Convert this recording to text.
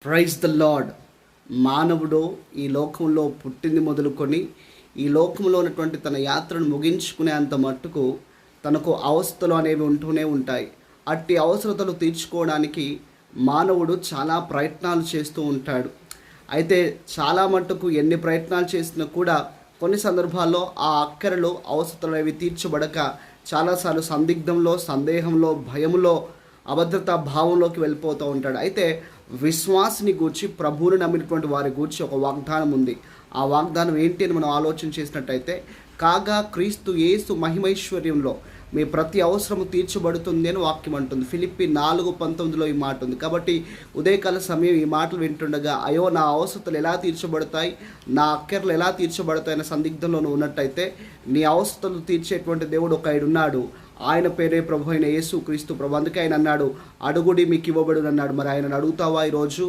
Praise the lord. మానవుడు ఈ లోకంలో పుట్టింది మొదలుకొని ఈ లోకంలో ఉన్నటువంటి తన యాత్రను ముగించుకునే అంత మట్టుకు తనకు అవస్థలు అనేవి ఉంటూనే ఉంటాయి. అట్టి అవసరతలు తీర్చుకోవడానికి మానవుడు చాలా ప్రయత్నాలు చేస్తూ ఉంటాడు. అయితే చాలా మట్టుకు ఎన్ని ప్రయత్నాలు చేసినా కూడా కొన్ని సందర్భాల్లో ఆ అక్కరలు అవసరతలు అనేవి తీర్చబడక చాలాసార్లు సందిగ్ధంలో, సందేహంలో, భయంలో, అభద్రతా భావంలోకి వెళ్ళిపోతూ ఉంటాడు. అయితే విశ్వాసిని గూర్చి, ప్రభువుని నమ్మినటువంటి వారి గూర్చి ఒక వాగ్దానం ఉంది. ఆ వాగ్దానం ఏంటి అని మనం ఆలోచన చేసినట్టయితే, కాగా క్రీస్తు యేసు మహిమైశ్వర్యంలో మీ ప్రతి అవసరము తీర్చబడుతుంది అని వాక్యం అంటుంది. ఫిలిప్పి 4:19 ఈ మాట ఉంది. కాబట్టి ఉదయకాల సమయం ఈ మాటలు వింటుండగా, అయ్యో నా అవసరతలు ఎలా తీర్చబడతాయి, నా అక్కర్లు ఎలా తీర్చబడతాయి అనే సందిగ్ధంలో నువ్వు ఉన్నట్టయితే, నీ అవసరతలు తీర్చేటువంటి దేవుడు ఒక ఉన్నాడు. ఆయన పేరే ప్రభు అయిన యేసు క్రీస్తు ప్రభు. అందుకే ఆయన అన్నాడు, అడుగుడి మీకు ఇవ్వబడును అన్నాడు. మరి ఆయనను అడుగుతావా ఈరోజు?